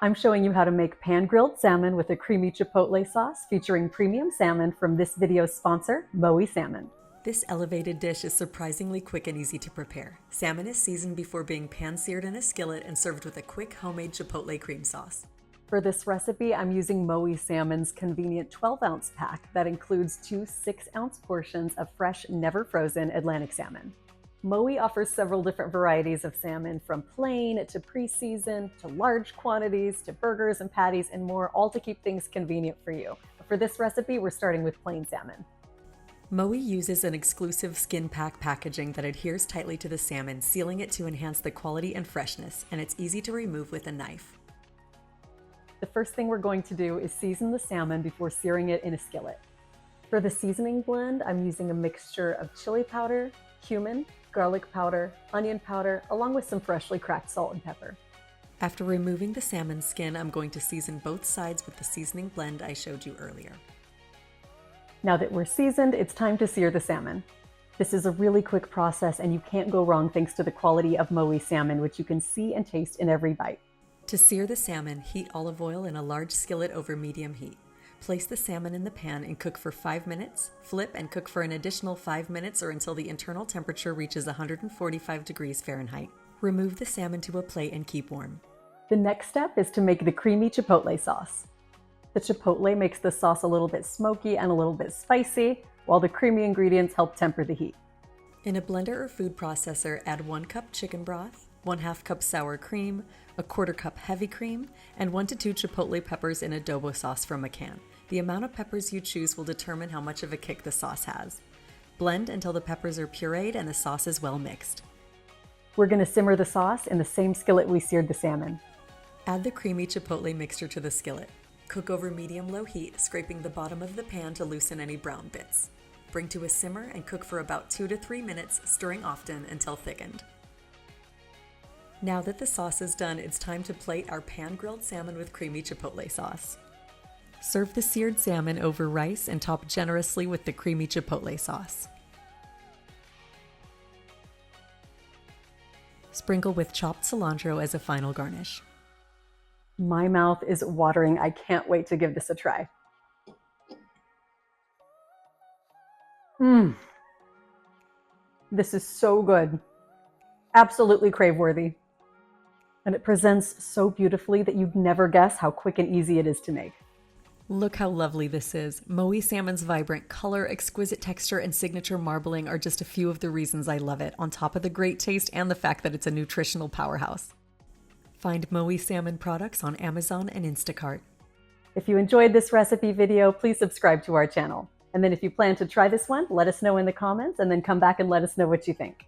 I'm showing you how to make pan-grilled salmon with a creamy chipotle sauce featuring premium salmon from this video's sponsor, MOWI Salmon. This elevated dish is surprisingly quick and easy to prepare. Salmon is seasoned before being pan-seared in a skillet and served with a quick homemade chipotle cream sauce. For this recipe, I'm using MOWI Salmon's convenient 12-ounce pack that includes two 6-ounce portions of fresh, never frozen Atlantic salmon. MOWI offers several different varieties of salmon, from plain to pre-seasoned to large quantities to burgers and patties and more, all to keep things convenient for you. For this recipe, we're starting with plain salmon. MOWI uses an exclusive skin pack packaging that adheres tightly to the salmon, sealing it to enhance the quality and freshness, and it's easy to remove with a knife. The first thing we're going to do is season the salmon before searing it in a skillet. For the seasoning blend, I'm using a mixture of chili powder, cumin, garlic powder, onion powder, along with some freshly cracked salt and pepper. After removing the salmon skin, I'm going to season both sides with the seasoning blend I showed you earlier. Now that we're seasoned, it's time to sear the salmon. This is a really quick process and you can't go wrong thanks to the quality of MOWI salmon, which you can see and taste in every bite. To sear the salmon, heat olive oil in a large skillet over medium heat. Place the salmon in the pan and cook for 5 minutes. Flip and cook for an additional 5 minutes or until the internal temperature reaches 145 degrees Fahrenheit. Remove the salmon to a plate and keep warm. The next step is to make the creamy chipotle sauce. The chipotle makes the sauce a little bit smoky and a little bit spicy, while the creamy ingredients help temper the heat. In a blender or food processor, add 1 cup chicken broth, 1/2 cup sour cream, 1/4 cup heavy cream, and 1 to 2 chipotle peppers in adobo sauce from a can. The amount of peppers you choose will determine how much of a kick the sauce has. Blend until the peppers are pureed and the sauce is well mixed. We're going to simmer the sauce in the same skillet we seared the salmon. Add the creamy chipotle mixture to the skillet. Cook over medium-low heat, scraping the bottom of the pan to loosen any brown bits. Bring to a simmer and cook for about 2 to 3 minutes, stirring often until thickened. Now that the sauce is done, it's time to plate our pan-grilled salmon with creamy chipotle sauce. Serve the seared salmon over rice and top generously with the creamy chipotle sauce. Sprinkle with chopped cilantro as a final garnish. My mouth is watering. I can't wait to give this a try. This is so good. Absolutely crave-worthy. And it presents so beautifully that you'd never guess how quick and easy it is to make. Look how lovely this is. MOWI salmon's vibrant color, exquisite texture, and signature marbling are just a few of the reasons I love it, on top of the great taste and the fact that it's a nutritional powerhouse. Find MOWI salmon products on Amazon and Instacart. If you enjoyed this recipe video, please subscribe to our channel. And then if you plan to try this one, let us know in the comments and then come back and let us know what you think.